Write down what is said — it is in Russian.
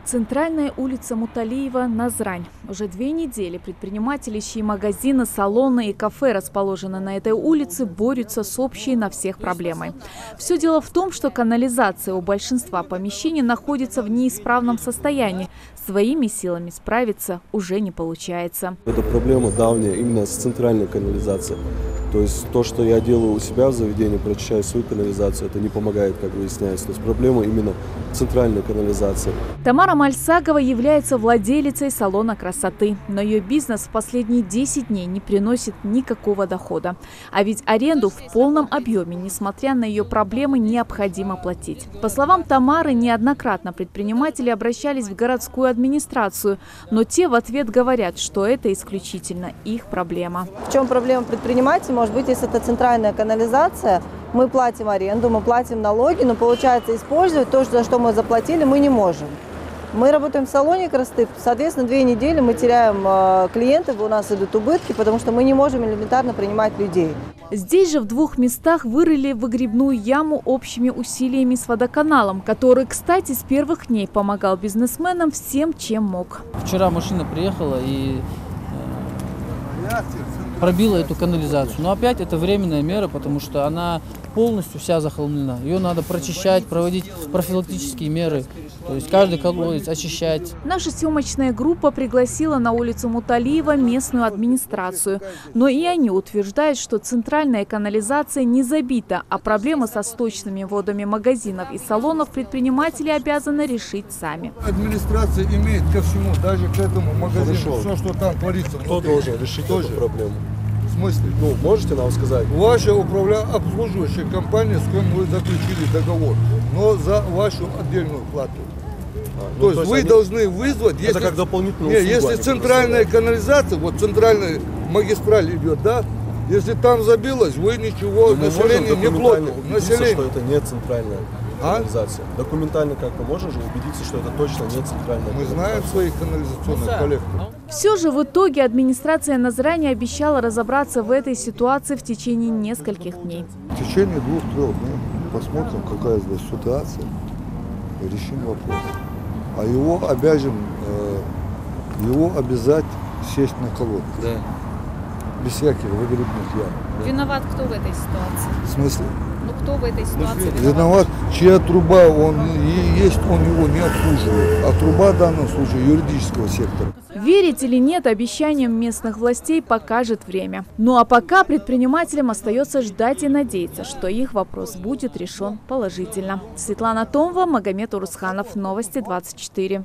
Центральная улица Муталиева, Назрань. Уже 2 недели предприниматели, чьи магазины, салоны и кафе расположены на этой улице, борются с общей на всех проблемой. Все дело в том, что канализация у большинства помещений находится в неисправном состоянии. Своими силами справиться уже не получается. Эта проблема давняя именно с центральной канализацией. То есть то, что я делаю у себя в заведении, прочищаю свою канализацию, это не помогает, как выясняется. То есть проблема именно центральной канализации. Тамара Мальсагова является владелицей салона красоты, но ее бизнес в последние 10 дней не приносит никакого дохода. А ведь аренду в полном объеме, несмотря на ее проблемы, необходимо платить. По словам Тамары, неоднократно предприниматели обращались в городскую администрацию, но те в ответ говорят, что это исключительно их проблема. В чем проблема предпринимателей? Может быть, если это центральная канализация, мы платим аренду, мы платим налоги, но получается использовать то, за что мы заплатили, мы не можем. Мы работаем в салоне красоты, соответственно, 2 недели мы теряем клиентов, у нас идут убытки, потому что мы не можем элементарно принимать людей. Здесь же в 2 местах вырыли выгребную яму общими усилиями с водоканалом, который, кстати, с первых дней помогал бизнесменам всем, чем мог. Вчера машина приехала и пробила эту канализацию. Но опять это временная мера, потому что она полностью вся захламлена. Ее надо прочищать, проводить профилактические меры. То есть каждый колодец очищать. Наша съемочная группа пригласила на улицу Муталиева местную администрацию. Но и они утверждают, что центральная канализация не забита, а проблемы со сточными водами магазинов и салонов предприниматели обязаны решить сами. Администрация имеет ко всему, даже к этому магазину, все, что там творится. Кто должен решить эту проблему? В смысле? Ну, можете нам сказать? Ваша обслуживающая компания, с кем вы заключили договор, но за вашу отдельную плату. То есть вы должны вызвать, это как дополнительную услугу, если центральная канализация, вот центральная магистраль идет, да, если там забилось, вы ничего, население не платит. Население, что это не центральная канализация. Документально как-то можно же убедиться, что это точно не центральная канализация. Мы знаем своих канализационных коллекторов. Все же в итоге администрация Назрани обещала разобраться в этой ситуации в течение нескольких дней. В течение 2-3 дней посмотрим, какая здесь ситуация, и решим вопрос. А его обязать сесть на колодец. Да. Без всяких выгребных ям. Виноват кто в этой ситуации? В смысле? Ну кто в этой ситуации виноват? Чья труба, он его не обслуживает. А труба в данном случае юридического сектора. Верить или нет обещаниям местных властей покажет время. Ну а пока предпринимателям остается ждать и надеяться, что их вопрос будет решен положительно. Светлана Томова, Магомед Урусханов, Новости 24.